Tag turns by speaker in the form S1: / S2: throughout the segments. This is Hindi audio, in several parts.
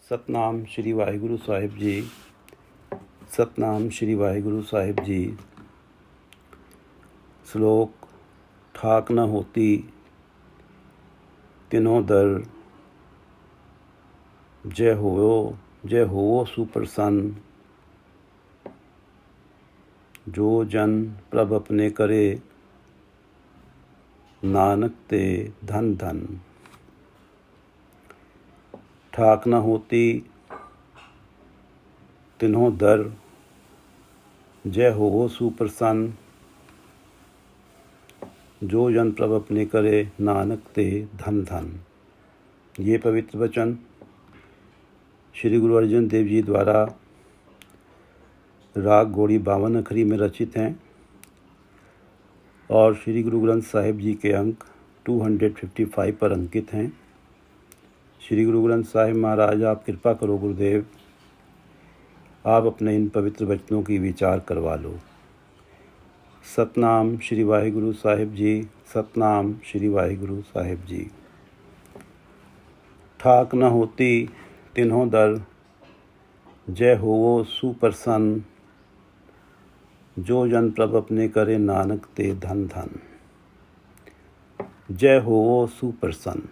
S1: सतनाम श्री वाहिगुरु साहिब जी। सतनाम श्री वाहिगुरु साहिब जी। श्लोक ठाक न होती तिन्हों दर, जय होवो सुप्रसन्न। जो जन प्रभ अपने करे, नानक ते धन धन। ठाक न होती तिन्हों दर, जय होवो सुप्रसन्न। जो जन प्रभ अपने करे, नानक ते धन धन। ये पवित्र वचन श्री गुरु अर्जन देव जी द्वारा राग गौड़ी 52 अखरी में रचित हैं और श्री गुरु ग्रंथ साहिब जी के अंक 255 पर अंकित हैं। श्री गुरु ग्रंथ साहिब महाराज, आप कृपा करो गुरुदेव, आप अपने इन पवित्र वचनों की विचार करवा लो। सतनाम श्री वाहिगुरु साहिब जी। सतनाम श्री वाहिगुरु साहिब जी। ठाक न होती तिन्हों दर, जय होवो सुप्रसन्न। जो जन प्रभ अपने करे, नानक ते धन धन। जय होवो सुप्रसन्न।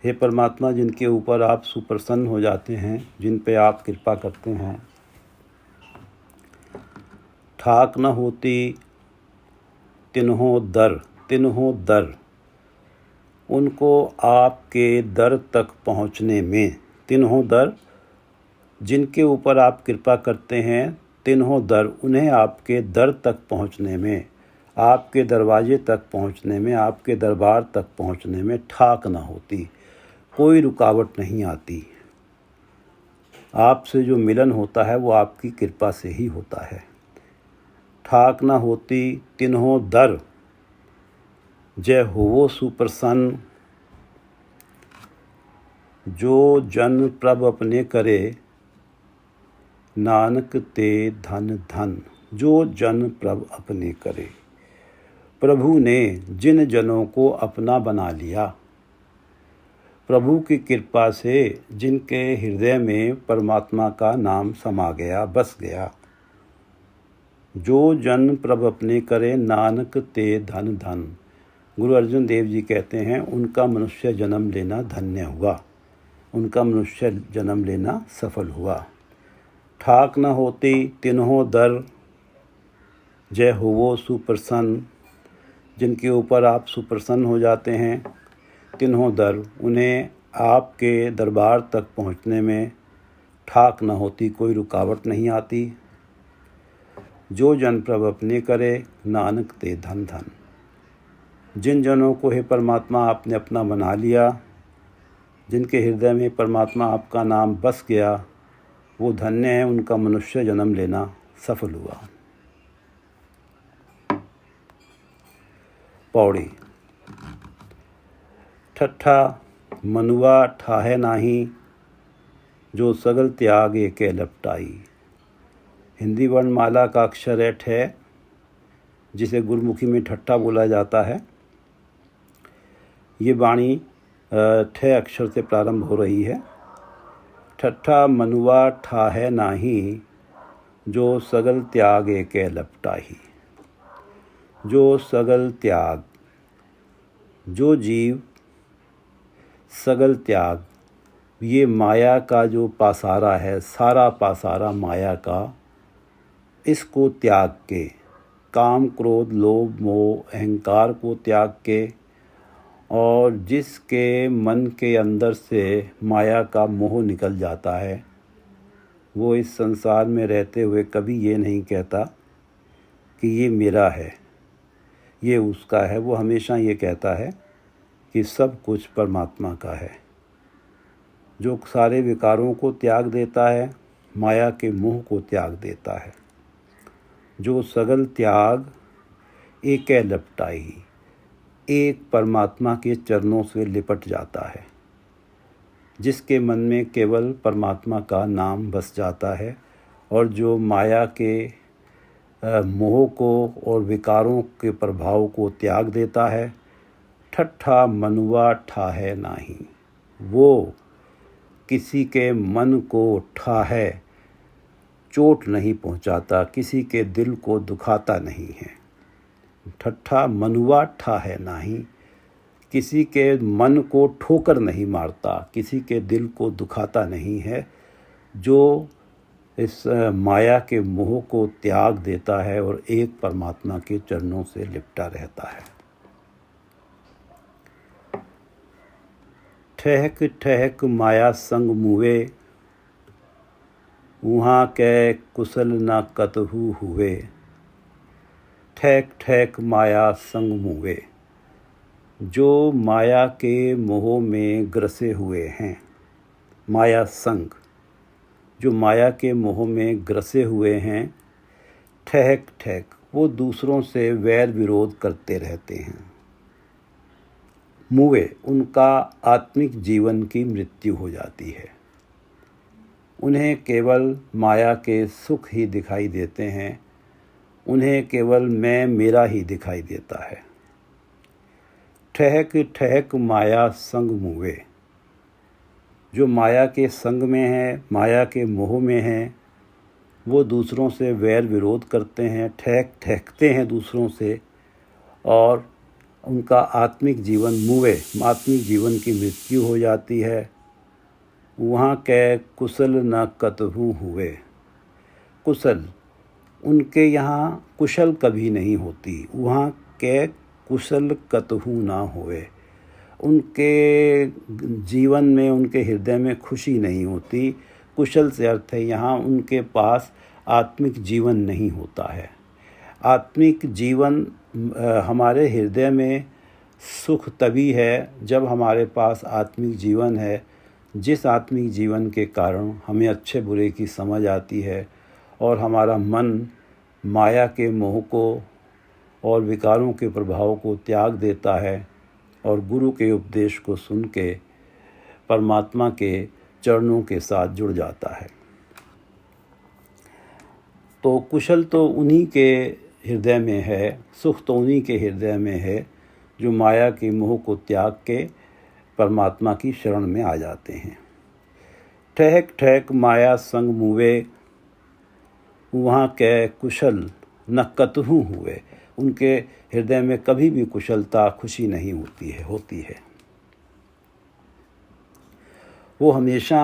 S1: हे परमात्मा, जिनके ऊपर आप सुप्रसन्न हो जाते हैं, जिन पे आप कृपा करते हैं। ठाक न होती तिन्हों दर, उनको आपके दर तक पहुँचने में। तिन्हों दर, जिनके ऊपर आप कृपा करते हैं, तिन्हों दर, उन्हें आपके दर तक पहुँचने में, आपके दरवाजे तक पहुँचने में, आपके दरबार तक पहुँचने में ठाक न होती, कोई रुकावट नहीं आती। आपसे जो मिलन होता है वो आपकी कृपा से ही होता है। ठाक न होती तिन्हों दर, जय होवो सुप्रसन्न। जो जन प्रभ अपने करे, नानक ते धन धन। जो जन प्रभ अपने करे, प्रभु ने जिन जनों को अपना बना लिया, प्रभु की कृपा से जिनके हृदय में परमात्मा का नाम समा गया, बस गया। जो जन प्रभ अपने करे, नानक ते धन धन। गुरु अर्जुन देव जी कहते हैं, उनका मनुष्य जन्म लेना धन्य हुआ, उनका मनुष्य जन्म लेना सफल हुआ। ठाक न होती तिन्हों दर, जय होवो सुप्रसन्न। जिनके ऊपर आप सुप्रसन्न हो जाते हैं, तिन्हों दर, उन्हें आपके दरबार तक पहुँचने में ठाक न होती, कोई रुकावट नहीं आती। जो जन प्रभ अपने करे, नानक ते धन धन। जिन जनों को हे परमात्मा आपने अपना बना लिया, जिनके हृदय में परमात्मा आपका नाम बस गया, वो धन्य है, उनका मनुष्य जन्म लेना सफल हुआ। पौड़ी। ठट्ठा मनुआ ठाहे नाही, जो सगल त्याग एके लपटाई। हिंदी वर्णमाला का अक्षर है ठ, जिसे गुरुमुखी में ठट्ठा बोला जाता है। ये वाणी ठ अक्षर से प्रारंभ हो रही है। ठट्ठा मनुआ ठाहे नाही, जो सगल त्याग एके लपटाही। जो सगल त्याग, जो जीव सगल त्याग, ये माया का जो पासारा है, सारा पासारा माया का, इसको त्याग के, काम क्रोध लोभ मोह अहंकार को त्याग के, और जिसके मन के अंदर से माया का मोह निकल जाता है, वो इस संसार में रहते हुए कभी ये नहीं कहता कि ये मेरा है, ये उसका है। वो हमेशा ये कहता है कि सब कुछ परमात्मा का है। जो सारे विकारों को त्याग देता है, माया के मोह को त्याग देता है। जो सगल त्याग एकै लपटाई, एक परमात्मा के चरणों से लिपट जाता है। जिसके मन में केवल परमात्मा का नाम बस जाता है और जो माया के मोह को और विकारों के प्रभाव को त्याग देता है। ठट्ठा मनुआ ठाहे नाही, वो किसी के मन को ठाहे चोट नहीं पहुंचाता, किसी के दिल को दुखाता नहीं है। ठट्ठा मनुआ ठाहे नाही, किसी के मन को ठोकर नहीं मारता, किसी के दिल को दुखाता नहीं है। जो इस माया के मोह को त्याग देता है और एक परमात्मा के चरणों से लिपटा रहता है। ठहक ठहक माया संग मुए, वहाँ के कुशल न कतहु हुए। ठहक ठहक माया संग मुए, जो माया के मोह में ग्रसे हुए हैं। माया संग, जो माया के मोह में ग्रसे हुए हैं। ठहक ठहक, वो दूसरों से वैर विरोध करते रहते हैं। मुए, उनका आत्मिक जीवन की मृत्यु हो जाती है। उन्हें केवल माया के सुख ही दिखाई देते हैं, उन्हें केवल मैं मेरा ही दिखाई देता है। ठहक ठहक माया संग मुए, जो माया के संग में है, माया के मोह में है, वो दूसरों से वैर विरोध करते हैं, ठहक ठहकते हैं दूसरों से, और उनका आत्मिक जीवन मुए, आत्मिक जीवन की मृत्यु हो जाती है। वहाँ के कुशल न कतहु हुए। कुशल, उनके यहाँ कुशल कभी नहीं होती। वहाँ के कुशल कतहु ना हुए, उनके जीवन में, उनके हृदय में खुशी नहीं होती। कुशल से अर्थ है यहाँ उनके पास आत्मिक जीवन नहीं होता है। आत्मिक जीवन हमारे हृदय में सुख तभी है जब हमारे पास आत्मिक जीवन है, जिस आत्मिक जीवन के कारण हमें अच्छे बुरे की समझ आती है और हमारा मन माया के मोह को और विकारों के प्रभाव को त्याग देता है और गुरु के उपदेश को सुन के परमात्मा के चरणों के साथ जुड़ जाता है। तो कुशल तो उन्हीं के हृदय में है, सुख तो उन्हीं के हृदय में है जो माया के मोह को त्याग के परमात्मा की शरण में आ जाते हैं। ठहक ठहक माया संग मुए, वहाँ के कुशल न कतहु हुए। उनके हृदय में कभी भी कुशलता, खुशी नहीं होती है। वो हमेशा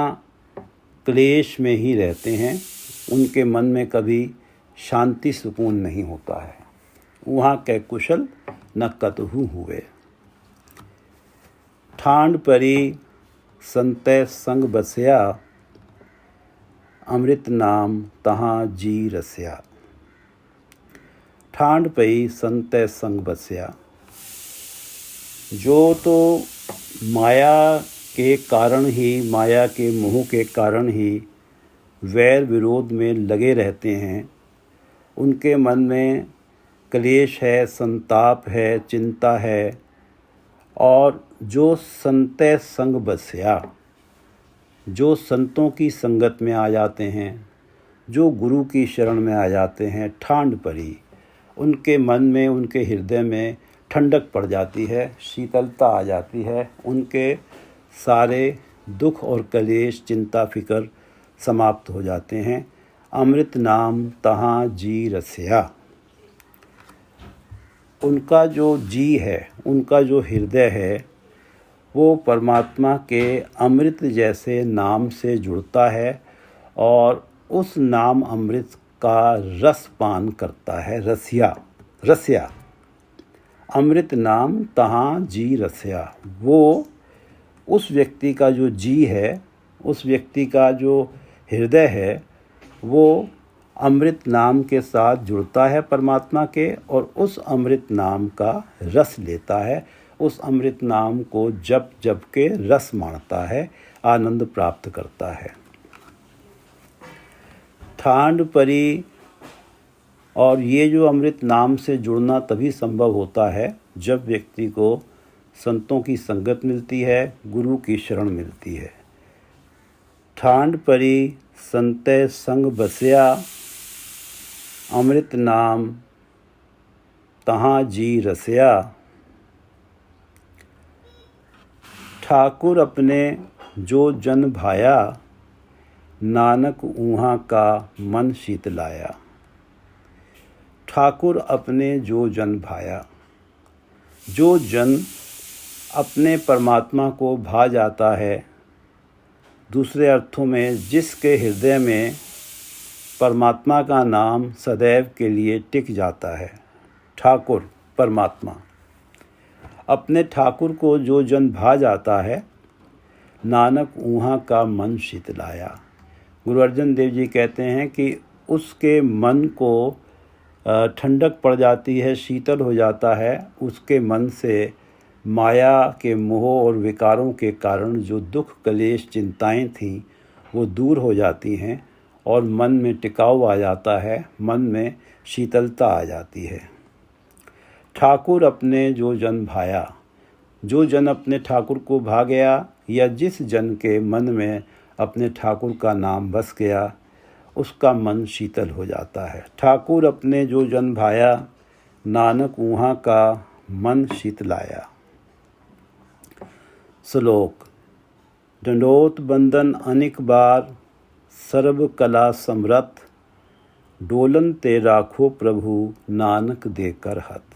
S1: क्लेश में ही रहते हैं, उनके मन में कभी शांति सुकून नहीं होता है। वहाँ के कुशल न कतहु हुए। ठांड परी संतै संग बसया, अमृत नाम तहाँ जी रसया। ठांड पई संतै संग बसया, जो तो माया के कारण ही, माया के मोह के कारण ही वैर विरोध में लगे रहते हैं, उनके मन में क्लेश है, संताप है, चिंता है। और जो संतै संग बसया, जो संतों की संगत में आ जाते हैं, जो गुरु की शरण में आ जाते हैं, ठांड परी, उनके मन में, उनके हृदय में ठंडक पड़ जाती है, शीतलता आ जाती है। उनके सारे दुख और कलेश, चिंता, फिक्र समाप्त हो जाते हैं। अमृत नाम तहाँ जी रसया, उनका जो जी है, उनका जो हृदय है, वो परमात्मा के अमृत जैसे नाम से जुड़ता है और उस नाम अमृत का रस पान करता है। रसिया, अमृत नाम तहाँ जी रसया, वो उस व्यक्ति का जो जी है, उस व्यक्ति का जो हृदय है, वो अमृत नाम के साथ जुड़ता है परमात्मा के, और उस अमृत नाम का रस लेता है। उस अमृत नाम को जप जप के रस माणता है, आनंद प्राप्त करता है। ठांड परी, और ये जो अमृत नाम से जुड़ना तभी संभव होता है जब व्यक्ति को संतों की संगत मिलती है, गुरु की शरण मिलती है। ठांड परी संतै संग बसया, अमृत नाम तहाँ जी रसया। ठाकुर अपने जो जन भाया, नानक ऊहाँ का मन शीतलाया। ठाकुर अपने जो जन भाया, जो जन अपने परमात्मा को भा जाता है, दूसरे अर्थों में जिसके हृदय में परमात्मा का नाम सदैव के लिए टिक जाता है। ठाकुर परमात्मा, अपने ठाकुर को जो जन भा जाता है, नानक ऊहाँ का मन शीतलाया। गुरु अर्जन देव जी कहते हैं कि उसके मन को ठंडक पड़ जाती है, शीतल हो जाता है। उसके मन से माया के मोह और विकारों के कारण जो दुख कलेश चिंताएं थीं वो दूर हो जाती हैं और मन में टिकाव आ जाता है, मन में शीतलता आ जाती है। ठाकुर अपने जो जन भाया, जो जन अपने ठाकुर को भा गया या जिस जन के मन में अपने ठाकुर का नाम बस गया, उसका मन शीतल हो जाता है। ठाकुर अपने जो जन भाया, नानक ऊहाँ का मन शीतलाया। श्लोक। दंडोत बंदन अनेक बार, सर्व कला समरथ, डोलन ते राखो प्रभु, नानक देकर हथ।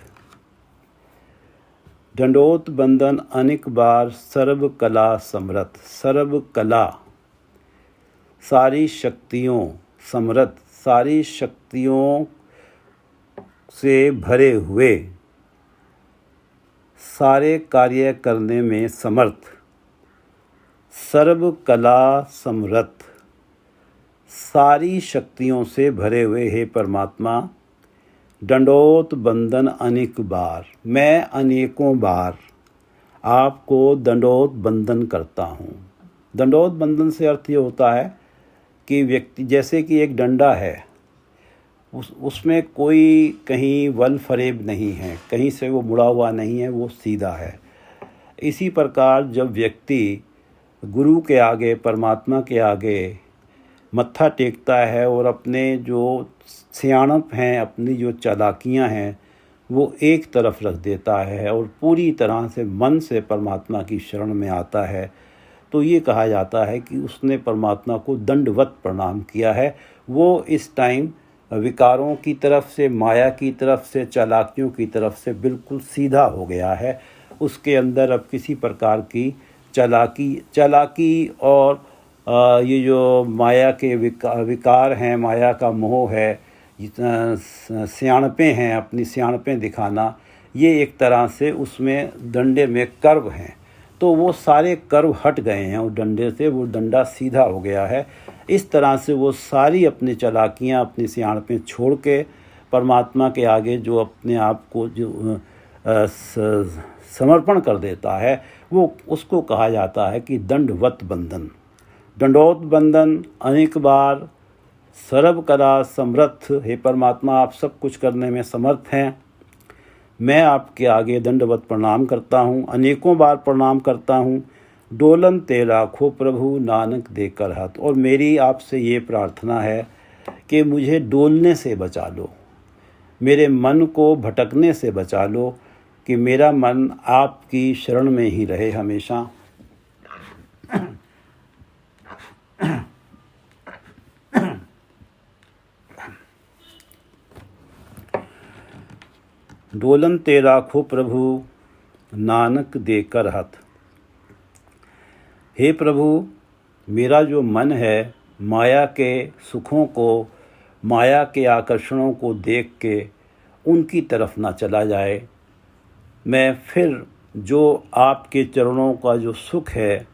S1: दंडोत बंदन अनेक बार, सर्व कला समरथ। सर्व कला, सारी शक्तियों, समरथ, सारी शक्तियों से भरे हुए, सारे कार्य करने में समर्थ। सर्व कला समरथ, सारी शक्तियों से भरे हुए हे परमात्मा, दंडोत बंदन अनेक बार, मैं अनेकों बार आपको दंडोत बंदन करता हूँ। दंडोत बंदन से अर्थ ये होता है कि व्यक्ति, जैसे कि एक डंडा है, उसमें कोई कहीं वल फरेब नहीं है, कहीं से वो मुड़ा हुआ नहीं है, वो सीधा है। इसी प्रकार जब व्यक्ति गुरु के आगे, परमात्मा के आगे मत्था टेकता है और अपने जो सियाणप हैं, अपनी जो चालाकियां हैं, वो एक तरफ रख देता है और पूरी तरह से मन से परमात्मा की शरण में आता है, तो ये कहा जाता है कि उसने परमात्मा को दंडवत प्रणाम किया है। वो इस टाइम विकारों की तरफ से, माया की तरफ से, चालाकियों की तरफ से बिल्कुल सीधा हो गया है। उसके अंदर अब किसी प्रकार की चालाकी और ये जो माया के विकार हैं, माया का मोह है, सियाणपें हैं, अपनी सियाणपें दिखाना, ये एक तरह से उसमें डंडे में कर्व हैं। तो वो सारे कर्व हट गए हैं और डंडे से वो डंडा सीधा हो गया है। इस तरह से वो सारी अपनी चालाकियाँ, अपनी सियाणपें छोड़ के परमात्मा के आगे जो अपने आप को जो समर्पण कर देता है, वो उसको कहा जाता है कि दंडवत बंधन। दंडोत बंधन अनेक बार, सर्व कला समर्थ, हे परमात्मा आप सब कुछ करने में समर्थ हैं। मैं आपके आगे दंडवत प्रणाम करता हूँ, अनेकों बार प्रणाम करता हूँ। डोलन ते राखो प्रभु, नानक देकर हाथ। और मेरी आपसे ये प्रार्थना है कि मुझे डोलने से बचा लो, मेरे मन को भटकने से बचा लो, कि मेरा मन आपकी शरण में ही रहे हमेशा। डोलन ते राखो प्रभु, नानक देकर हथ। हे प्रभु, मेरा जो मन है माया के सुखों को, माया के आकर्षणों को देख के उनकी तरफ ना चला जाए। मैं फिर जो आपके चरणों का जो सुख है,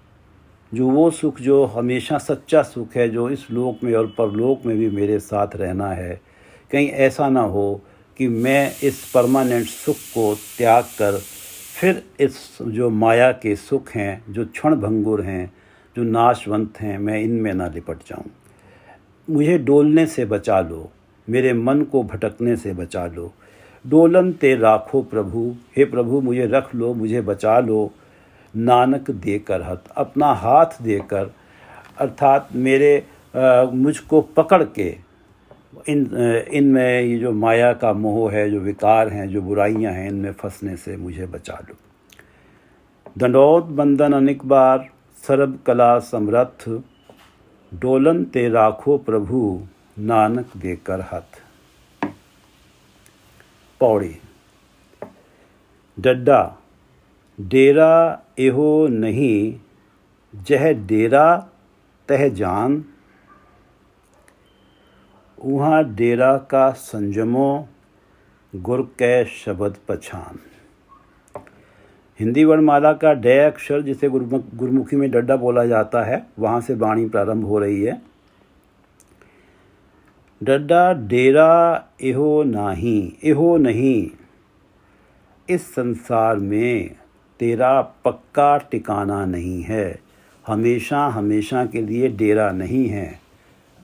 S1: जो वो सुख जो हमेशा सच्चा सुख है, जो इस लोक में और परलोक में भी मेरे साथ रहना है, कहीं ऐसा ना हो कि मैं इस परमानेंट सुख को त्याग कर फिर इस जो माया के सुख हैं, जो क्षण भंगुर हैं, जो नाशवंत हैं, मैं इनमें ना लिपट जाऊं। मुझे डोलने से बचा लो, मेरे मन को भटकने से बचा लो। डोलन ते राखो प्रभु, हे प्रभु मुझे रख लो, मुझे बचा लो। नानक देकर हथ, अपना हाथ देकर, अर्थात मेरे मुझको पकड़ के इनमें ये जो माया का मोह है, जो विकार हैं, जो बुराइयां हैं, इनमें फंसने से मुझे बचा लो। दंडोत बंदन अनेक बार, सर्ब कला समरथ, डोलन ते राखो प्रभु, नानक देकर हथ। पौड़ी। डड्डा डेरा एहो नहीं, जह डेरा तह जान, उहाँ डेरा का संजमो, गुर कै शब्द पछान। हिंदी वर्णमाला का डे अक्षर जिसे गुरुमुखी में डड्डा बोला जाता है, वहाँ से वाणी प्रारंभ हो रही है। डड्डा डेरा एहो नाही, एहो नहीं, इस संसार में तेरा पक्का ठिकाना नहीं है, हमेशा हमेशा के लिए डेरा नहीं है,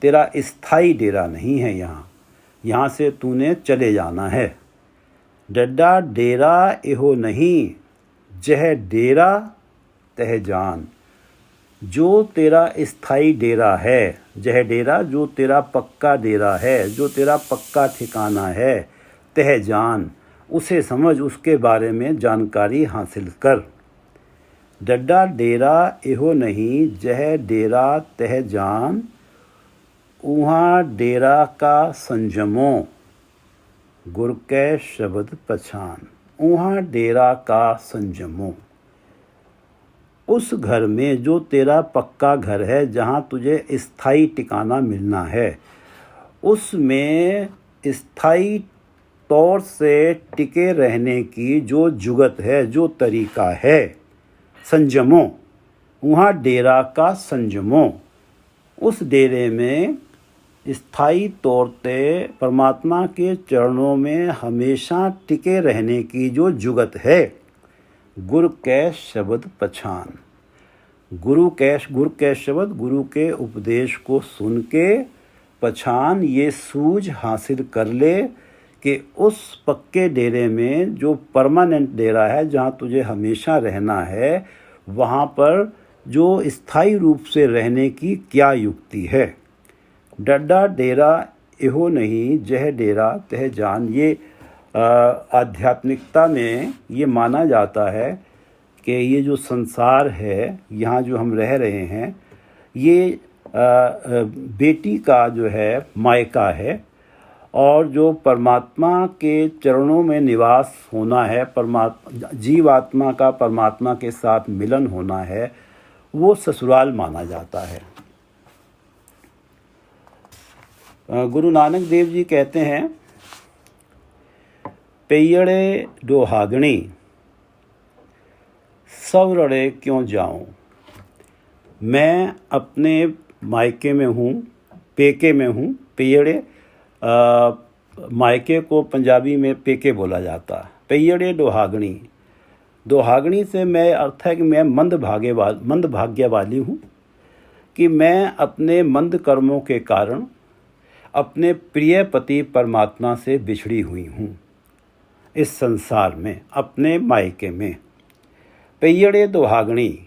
S1: तेरा स्थायी डेरा नहीं है। यहाँ से तूने चले जाना है। डड्डा डेरा एहो नहीं, जह डेरा तह जान, जो तेरा स्थायी डेरा है, जह डेरा जो तेरा पक्का डेरा है, जो तेरा पक्का ठिकाना है, तह जान, उसे समझ, उसके बारे में जानकारी हासिल कर। डड्डा डेरा एहो नहीं, जह डेरा तह जान, उहाँ डेरा का संजमो, गुर कै शब्द पछान। उहाँ डेरा का संजमो, उस घर में जो तेरा पक्का घर है, जहाँ तुझे स्थायी ठिकाना मिलना है, उसमें स्थायी तौर से टिके रहने की जो जुगत है, जो तरीका है, संजमो, वहाँ डेरा का संजमो, उस डेरे में स्थायी तौर पे परमात्मा के चरणों में हमेशा टिके रहने की जो जुगत है, गुर कै शब्द पछान। गुरु कै शब्द, गुरु के उपदेश को सुन के पछान, ये सूझ हासिल कर ले कि उस पक्के डेरे में जो परमानेंट डेरा है, जहाँ तुझे हमेशा रहना है, वहाँ पर जो स्थायी रूप से रहने की क्या युक्ति है। डड्डा डेरा एहो नहीं, जह डेरा तह जान। ये आध्यात्मिकता में ये माना जाता है कि ये जो संसार है, यहाँ जो हम रह रहे हैं, ये बेटी का जो है मायका है, और जो परमात्मा के चरणों में निवास होना है, जीवात्मा का परमात्मा के साथ मिलन होना है, वो ससुराल माना जाता है। गुरु नानक देव जी कहते हैं, पेयड़े डोहागणी, सवरड़े क्यों जाऊं। मैं अपने मायके में हूँ, पेके में हूँ। पेयड़े मायके को पंजाबी में पेके बोला जाता है। पेयड़े डोहागणी, डोहागणी से मैं अर्थ है कि मैं मंदभाग्य वाली हूँ, कि मैं अपने मंद कर्मों के कारण अपने प्रिय पति परमात्मा से बिछड़ी हुई हूँ इस संसार में, अपने मायके में। पेयड़े डोहागणी,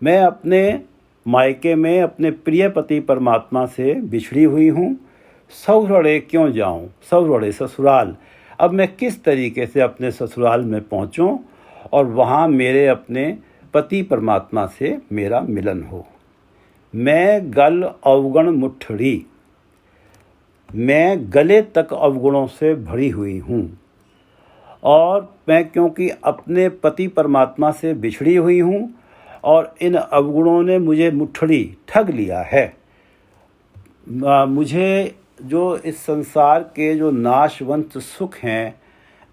S1: मैं अपने मायके में अपने प्रिय पति परमात्मा से बिछड़ी हुई हूँ। सवरड़े क्यों जाऊँ, सवरड़े ससुराल, अब मैं किस तरीके से अपने ससुराल में पहुँचूँ और वहाँ मेरे अपने पति परमात्मा से मेरा मिलन हो। मैं गल अवगुण मुठड़ी, मैं गले तक अवगुणों से भरी हुई हूँ, और मैं क्योंकि अपने पति परमात्मा से बिछड़ी हुई हूँ और इन अवगुणों ने मुझे मुठड़ी ठग लिया है। मुझे जो इस संसार के जो नाशवंत सुख हैं,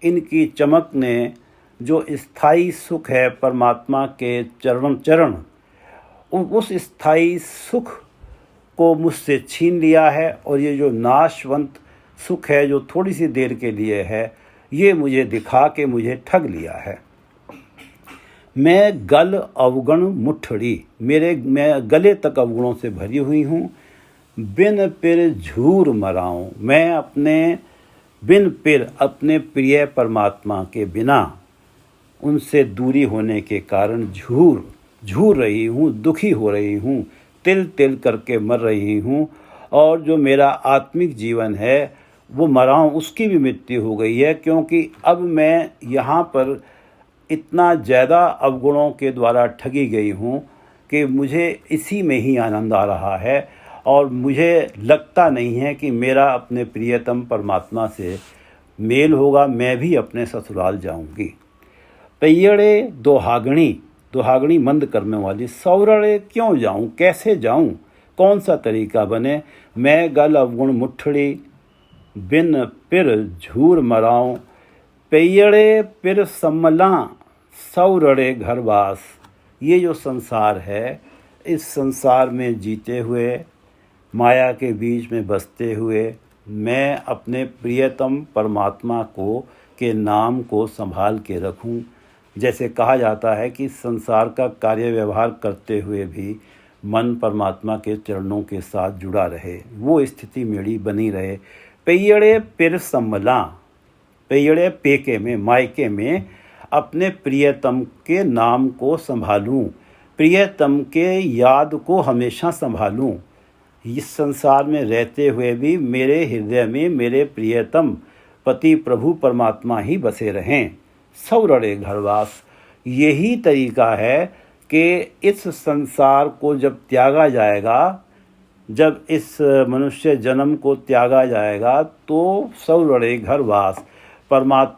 S1: इनकी चमक ने जो स्थायी सुख है परमात्मा के चरण, उस स्थायी सुख को मुझसे छीन लिया है, और ये जो नाशवंत सुख है जो थोड़ी सी देर के लिए है, ये मुझे दिखा के मुझे ठग लिया है। मैं गल अवगुण मुठड़ी, मैं गले तक अवगुणों से भरी हुई हूँ। बिन पिर झूर मराऊं, मैं बिन पिर अपने प्रिय परमात्मा के बिना उनसे दूरी होने के कारण झूर रही हूँ, दुखी हो रही हूँ, तिल तिल करके मर रही हूँ। और जो मेरा आत्मिक जीवन है वो मराऊं, उसकी भी मृत्यु हो गई है, क्योंकि अब मैं यहाँ पर इतना ज़्यादा अवगुणों के द्वारा ठगी गई हूँ कि मुझे इसी में ही आनंद आ रहा है और मुझे लगता नहीं है कि मेरा अपने प्रियतम परमात्मा से मेल होगा, मैं भी अपने ससुराल जाऊंगी। पैयड़े दोहागणी, दोहागणी मंद करने वाली, सौरड़े क्यों जाऊं, कैसे जाऊं, कौन सा तरीका बने, मैं गल अवगुण मुठड़ी बिन पिर झूर मराऊं, पैयड़े पिर सम्मला सौरड़े घरवास। ये जो संसार है, इस संसार में जीते हुए, माया के बीच में बसते हुए, मैं अपने प्रियतम परमात्मा को के नाम को संभाल के रखूं। जैसे कहा जाता है कि संसार का कार्य व्यवहार करते हुए भी मन परमात्मा के चरणों के साथ जुड़ा रहे, वो स्थिति मेरी बनी रहे। पैयड़े पिर सम्मला, पैयड़े पेके में, मायके में अपने प्रियतम के नाम को संभालूं, प्रियतम के याद को हमेशा संभालूं। इस संसार में रहते हुए भी मेरे हृदय में मेरे प्रियतम पति प्रभु परमात्मा ही बसे रहें। सौरड़े घरवास, यही तरीका है कि इस संसार को जब त्यागा जाएगा, जब इस मनुष्य जन्म को त्यागा जाएगा, तो सौरड़े घरवास,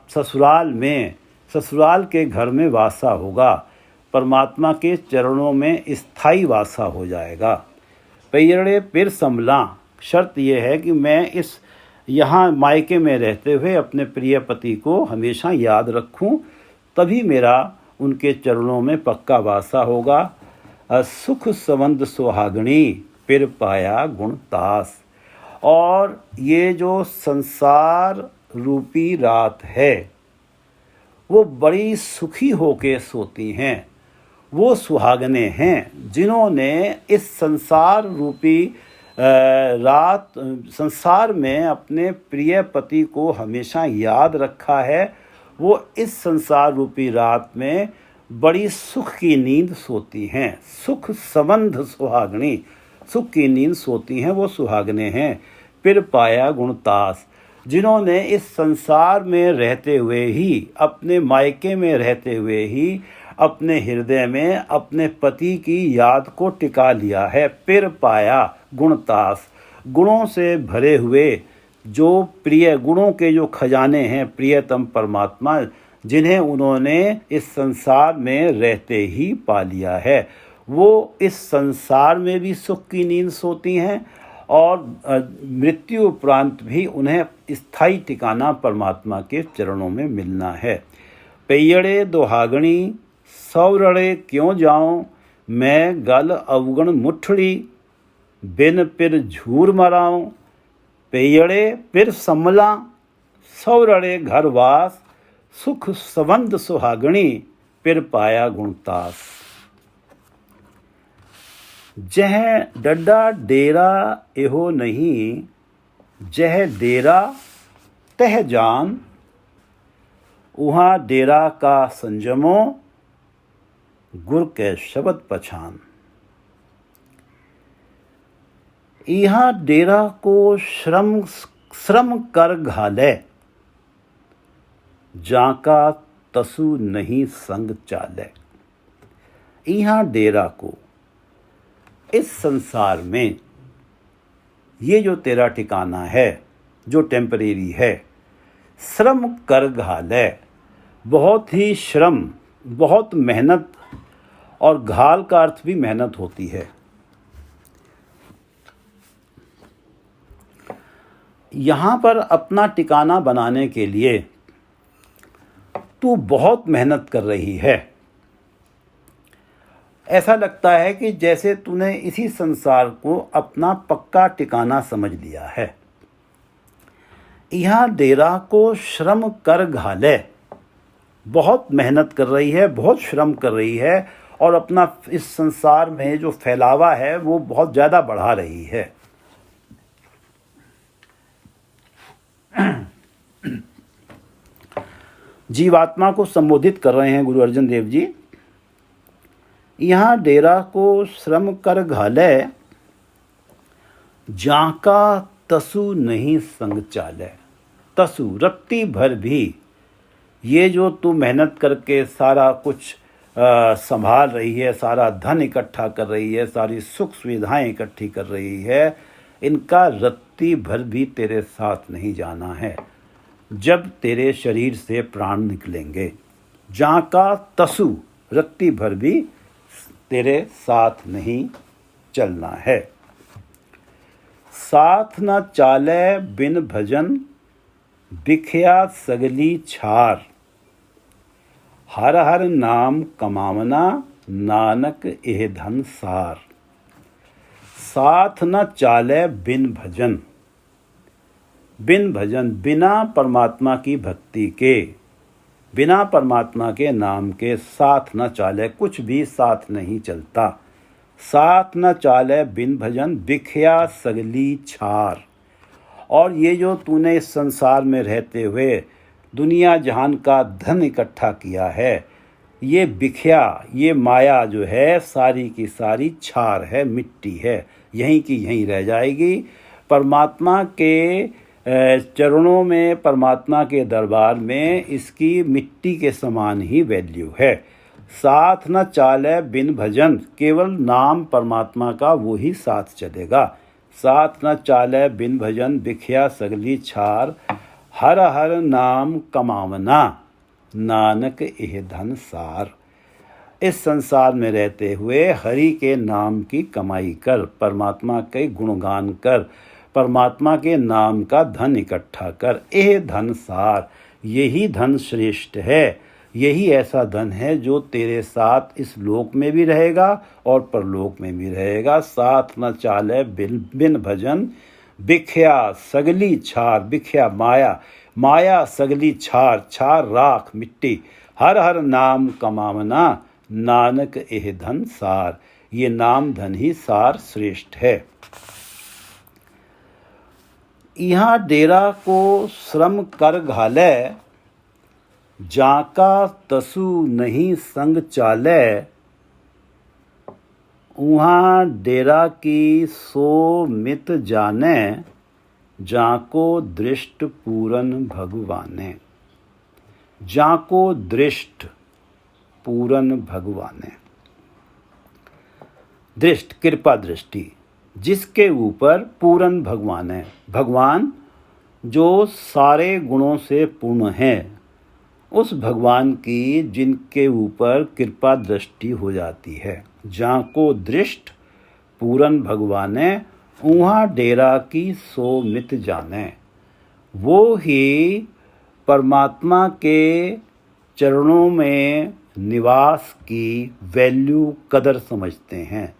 S1: ससुराल में, ससुराल के घर में वासा होगा, परमात्मा के चरणों में स्थायी वासा हो जाएगा। पैयड़े पिर संभला, शर्त यह है कि मैं इस यहाँ मायके में रहते हुए अपने प्रिय पति को हमेशा याद रखूं, तभी मेरा उनके चरणों में पक्का वासा होगा। सुख संबंध सुहागणी पिर पाया गुण तास। और ये जो संसार रूपी रात है, वो बड़ी सुखी होके सोती हैं। वो सुहागने हैं जिन्होंने इस संसार रूपी रात, संसार में अपने प्रिय पति को हमेशा याद रखा है। वो इस संसार रूपी रात में बड़ी सुख की नींद सोती हैं। सुख संबंध सुहागणी, सुख की नींद सोती हैं, वो सुहागने हैं। पिर पाया गुणतास, जिन्होंने इस संसार में रहते हुए ही, अपने मायके में रहते हुए ही अपने हृदय में अपने पति की याद को टिका लिया है। पिर पाया गुणतास, गुणों से भरे हुए, जो प्रिय गुणों के जो खजाने हैं, प्रियतम परमात्मा, जिन्हें उन्होंने इस संसार में रहते ही पा लिया है, वो इस संसार में भी सुख की नींद सोती हैं और मृत्यु उपरांत भी उन्हें स्थायी ठिकाना परमात्मा के चरणों में मिलना है। पैयड़े दोहागणी सौरड़े क्यों जाऊं, मैं गल अवगुण मुठड़ी बिन पिर झूर मराऊं, पैयड़े पिर सम्मला सौरड़े घरवास, सुख संबंध सुहागणी पिर पाया गुणतास। जह डड्डा डेरा एहो नहीं, जह डेरा तह जान, उहाँ डेरा का संजमो गुर के शब्द पछान। यहाँ डेरा को श्रम कर घाले, जाका तसु नहीं संग चाले। यहाँ डेरा को, इस संसार में, ये जो तेरा ठिकाना है, जो टेम्परेरी है, श्रम कर घाले, बहुत ही श्रम, बहुत मेहनत, और घाल का अर्थ भी मेहनत होती है। यहाँ पर अपना ठिकाना बनाने के लिए तू बहुत मेहनत कर रही है। ऐसा लगता है कि जैसे तूने इसी संसार को अपना पक्का ठिकाना समझ लिया है। यहाँ डेरा को श्रम कर घाले, बहुत मेहनत कर रही है, बहुत श्रम कर रही है, और अपना इस संसार में जो फैलावा है वो बहुत ज़्यादा बढ़ा रही है। जीवात्मा को संबोधित कर रहे हैं गुरु अर्जन देव जी। यहाँ डेरा को श्रम कर घाले, जाका तसु नहीं संग चाले। तसु, रत्ती भर भी, ये जो तू मेहनत करके सारा कुछ संभाल रही है, सारा धन इकट्ठा कर रही है, सारी सुख सुविधाएं इकट्ठी कर रही है, इनका रत्ती भर भी तेरे साथ नहीं जाना है। जब तेरे शरीर से प्राण निकलेंगे, जाका तसु, रत्ती भर भी तेरे साथ नहीं चलना है। साथ न चाले बिन भजन, बिख्या सगली छार, हर हर नाम कमावना, नानक एह धन सार। साथ न चाले बिन भजन, बिन भजन बिना परमात्मा की भक्ति के, बिना परमात्मा के नाम के साथ न चाले, कुछ भी साथ नहीं चलता। साथ न चाले बिन भजन, बिख्या सगली छार। और ये जो तूने इस संसार में रहते हुए दुनिया जहान का धन इकट्ठा किया है, ये बिख्या, ये माया जो है सारी की सारी छार है, मिट्टी है, यहीं की यहीं रह जाएगी। परमात्मा के चरणों में, परमात्मा के दरबार में इसकी मिट्टी के समान ही वैल्यू है। साथ न चाले बिन भजन, केवल नाम परमात्मा का वो ही साथ चलेगा। साथ न चाले बिन भजन, बिख्या सगली छार, हर हर नाम कमावना, नानक एह धन सार। इस संसार में रहते हुए हरि के नाम की कमाई कर, परमात्मा के गुणगान कर, परमात्मा के नाम का धन इकट्ठा कर। एह धन सार, यही धन श्रेष्ठ है, यही ऐसा धन है जो तेरे साथ इस लोक में भी रहेगा और परलोक में भी रहेगा। साथ न चाले बिन भजन, बिख्या सगली छार, बिख्या माया, माया सगली छार, छार राख मिट्टी, हर हर नाम कमावना, नानक एह धन सार। ये नाम धन ही सार श्रेष्ठ है। यहाँ डेरा को श्रम कर घाले, जाका तसु नहीं संग चाले, वहाँ डेरा की सो मित जाने, जाको दृष्ट पूरन भगवाने। जाको दृष्ट पूरन भगवाने, दृष्ट कृपा दृष्टि, जिसके ऊपर पूरन भगवान है। भगवान जो सारे गुणों से पूर्ण है, उस भगवान की जिनके ऊपर कृपा दृष्टि हो जाती है। जाको दृष्ट पूरन भगवाने, उहाँ डेरा की सो मित जाने। वो ही परमात्मा के चरणों में निवास की वैल्यू कदर समझते हैं।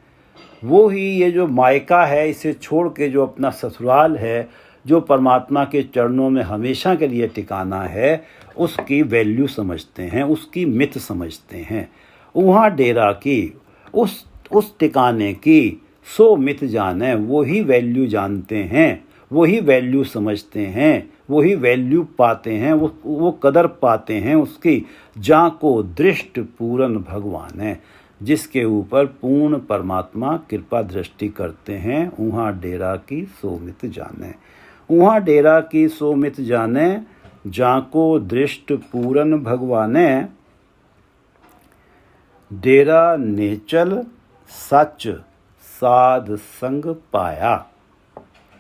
S1: वो ही ये जो मायका है, इसे छोड़ के जो अपना ससुराल है, जो परमात्मा के चरणों में हमेशा के लिए टिकाना है, उसकी वैल्यू समझते हैं, उसकी मित समझते हैं। वहाँ डेरा की, उस टिकाने की सो मित जाने, वो ही वैल्यू जानते हैं, वो ही वैल्यू समझते हैं, वो ही वैल्यू पाते हैं, वो कदर पाते हैं उसकी। जाको दृष्ट पूरन भगवान है, जिसके ऊपर पूर्ण परमात्मा कृपा दृष्टि करते हैं। वहाँ डेरा की सो मित जाने, वहाँ डेरा की सो मित जाने, जाको दृष्ट पूरन भगवाने। डेरा नेचल सच साध संग पाया,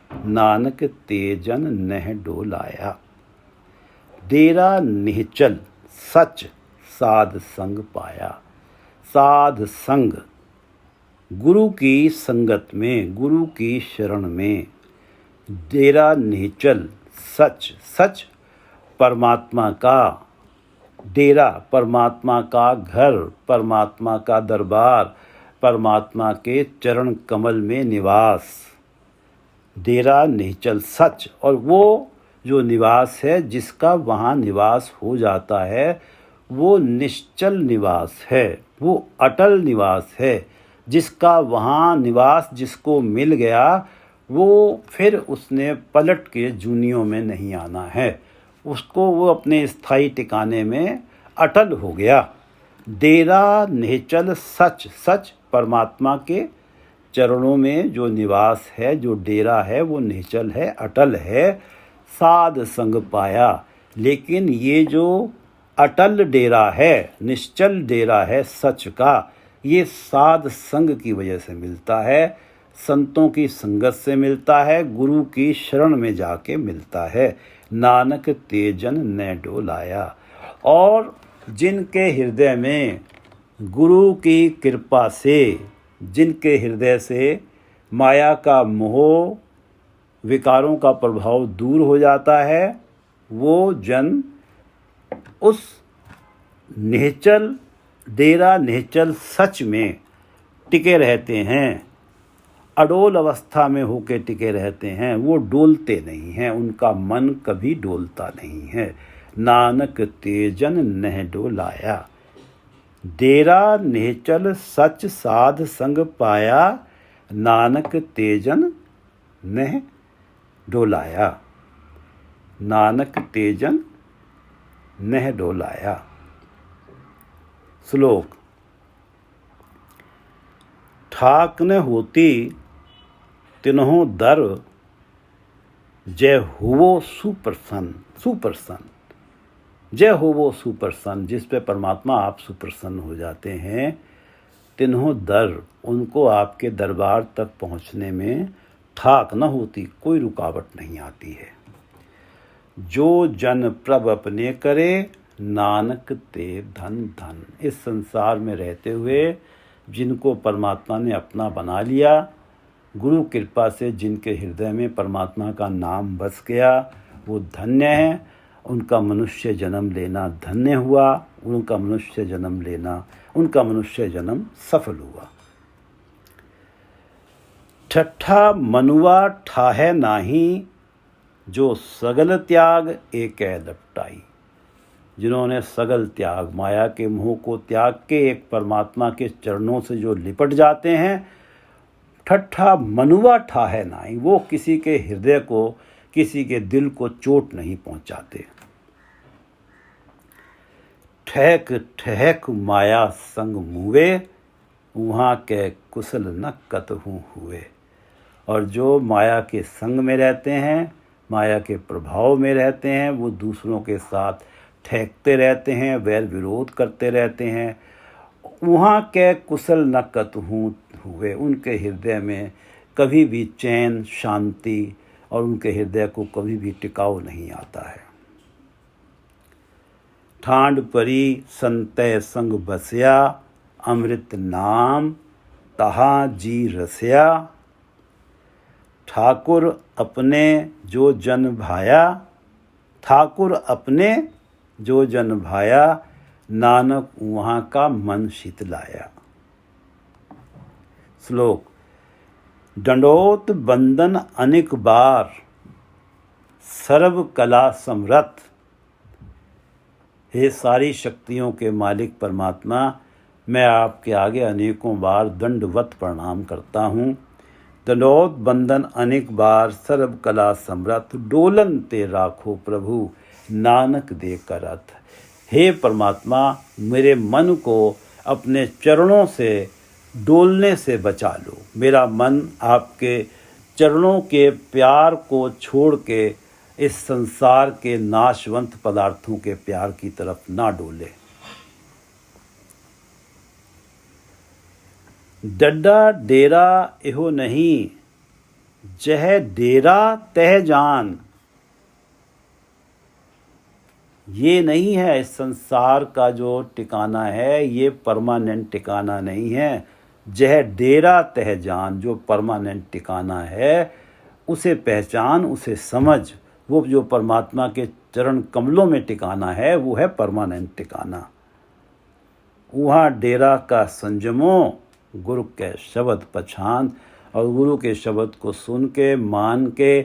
S1: नानक तेजन नह डोलाया। डेरा निहचल सच साध संग पाया। साध संग, गुरु की संगत में, गुरु की शरण में। डेरा निहचल सच, सच परमात्मा का डेरा, परमात्मा का घर, परमात्मा का दरबार, परमात्मा के चरण कमल में निवास। डेरा निहचल सच, और वो जो निवास है, जिसका वहाँ निवास हो जाता है, वो निश्चल निवास है, वो अटल निवास है। जिसका वहाँ निवास जिसको मिल गया, वो फिर उसने पलट के जूनियों में नहीं आना है, उसको वो अपने स्थायी ठिकाने में अटल हो गया। डेरा निहचल सच, सच परमात्मा के चरणों में जो निवास है, जो डेरा है, वो निहचल है, अटल है। साध संग पाया, लेकिन ये जो अटल डेरा है, निश्चल डेरा है सच का। ये साध संग की वजह से मिलता है, संतों की संगत से मिलता है, गुरु की शरण में जाके मिलता है। नानक तेजन न डोलाया। और जिनके हृदय में गुरु की कृपा से, जिनके हृदय से माया का मोह, विकारों का प्रभाव दूर हो जाता है, वो जन उस निश्चल डेरा, निश्चल सच में टिके रहते हैं, अडोल अवस्था में होके टिके रहते हैं। वो डोलते नहीं हैं, उनका मन कभी डोलता नहीं है। नानक तेजन नह डोलाया। डेरा निश्चल सच साध संग पाया, नानक तेजन नह डोलाया। नानक तेजन नह डोलाया। श्लोक। ठाक न होती तिन्हों दर, जय हुवो सुप्रसन्न। सुप्रसन्न, जय हुवो सुप्रसन्न, जिस पे परमात्मा आप सुप्रसन्न हो जाते हैं। तिन्हों दर, उनको आपके दरबार तक पहुंचने में ठाक न होती, कोई रुकावट नहीं आती है। जो जन प्रभ अपने करे, नानक ते धन धन। इस संसार में रहते हुए जिनको परमात्मा ने अपना बना लिया, गुरु कृपा से जिनके हृदय में परमात्मा का नाम बस गया, वो धन्य हैं। उनका मनुष्य जन्म लेना धन्य हुआ, उनका मनुष्य जन्म लेना, उनका मनुष्य जन्म सफल हुआ। ठट्ठा मनुआ ठाहे नाही, जो सगल त्याग एक लपटाई। जिन्होंने सगल त्याग, माया के मोह को त्याग के एक परमात्मा के चरणों से जो लिपट जाते हैं, ठट्ठा मनुआ ठाहे नाही, वो किसी के हृदय को, किसी के दिल को चोट नहीं पहुंचाते। ठहक ठहक माया संग मुवे, वहाँ के कुशल न कतहु हुए। और जो माया के संग में रहते हैं, माया के प्रभाव में रहते हैं, वो दूसरों के साथ ठहकते रहते हैं, वैर विरोध करते रहते हैं। वहाँ के कुशल न कतहु हुए। उनके हृदय में कभी भी चैन, शांति, और उनके हृदय को कभी भी टिकाव नहीं आता है। ठांड परी संतय संग बसया, अमृत नाम तहाँ जी रसया। ठाकुर अपने जो जन भाया, ठाकुर अपने जो जन भाया, नानक वहाँ का मन शीतलाया। श्लोक। दंडोत बंदन अनेक बार, सर्व कला समरथ। हे सारी शक्तियों के मालिक परमात्मा, मैं आपके आगे अनेकों बार दंडवत प्रणाम करता हूँ। दंडोत बंदन अनेक बार, सर्व कला समरथ। डोलन ते राखो प्रभु, नानक दे करत। हे परमात्मा, मेरे मन को अपने चरणों से डोलने से बचा लो। मेरा मन आपके चरणों के प्यार को छोड़ के इस संसार के नाशवंत पदार्थों के प्यार की तरफ ना डोले। डड्डा डेरा एहो नहीं, जह डेरा तह जान। ये नहीं है इस संसार का जो ठिकाना है, ये परमानेंट ठिकाना नहीं है। जह डेरा तह जान, जो परमानेंट ठिकाना है उसे पहचान, उसे समझ। वो जो परमात्मा के चरण कमलों में ठिकाना है, वो है परमानेंट ठिकाना। वहाँ डेरा का संजमो, गुरु के शब्द पहचान। और गुरु के शब्द को सुन के, मान के,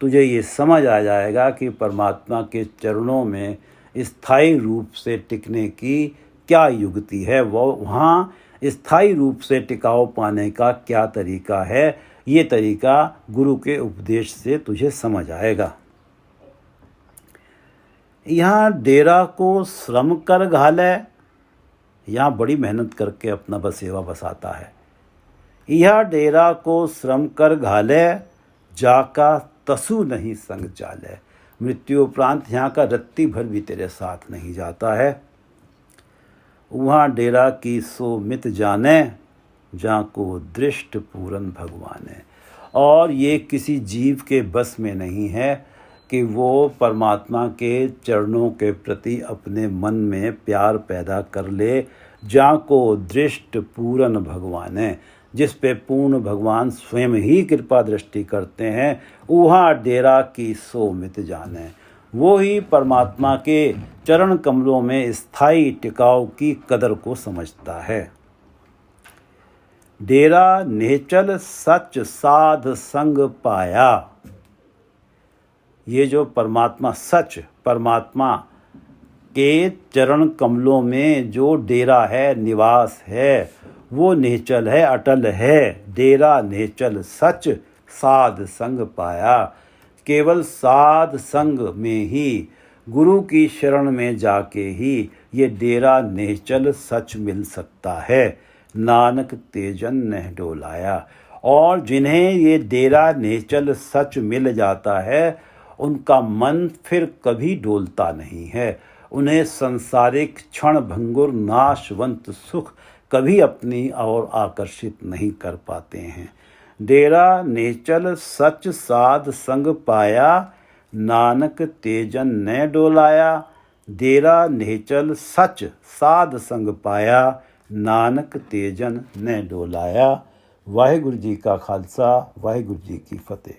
S1: तुझे ये समझ आ जाएगा कि परमात्मा के चरणों में स्थायी रूप से टिकने की क्या युक्ति है, वो वहाँ स्थायी रूप से टिकाव पाने का क्या तरीका है। ये तरीका गुरु के उपदेश से तुझे समझ आएगा। यहाँ डेरा को श्रम कर घाले, यहाँ बड़ी मेहनत करके अपना बसेवा बसाता है। यह डेरा को श्रम कर घाले, जाका तसु नहीं संग चाले। मृत्यु उपरांत यहाँ का रत्ती भर भी तेरे साथ नहीं जाता है। वहाँ डेरा की सो मित जाने, जहाँ को दृष्ट पूरन भगवान है। और ये किसी जीव के बस में नहीं है कि वो परमात्मा के चरणों के प्रति अपने मन में प्यार पैदा कर ले। जहाँ को दृष्ट पूरन भगवान है, जिस पे पूर्ण भगवान स्वयं ही कृपा दृष्टि करते हैं, वहाँ डेरा की सो मित जाने। वो ही परमात्मा के चरण कमलों में स्थायी टिकाव की कदर को समझता है। डेरा नेचल सच साध संग पाया। ये जो परमात्मा सच, परमात्मा के चरण कमलों में जो डेरा है, निवास है, वो नेचल है, अटल है। डेरा नेचल सच साध संग पाया। केवल साध संग में ही, गुरु की शरण में जाके ही ये डेरा नेचल सच मिल सकता है। नानक तेजन नह डोलाया। और जिन्हें ये डेरा नेचल सच मिल जाता है, उनका मन फिर कभी डोलता नहीं है। उन्हें सांसारिक क्षण भंगुर नाशवंत सुख कभी अपनी ओर आकर्षित नहीं कर पाते हैं। डेरा नेचल सच साध संग पाया, नानक तेजन न डोलाया। डेरा नेचल सच साध संग पाया, नानक तेजन न डोलाया। वाहिगुरु जी का खालसा, वाहिगुरु जी की फतेह।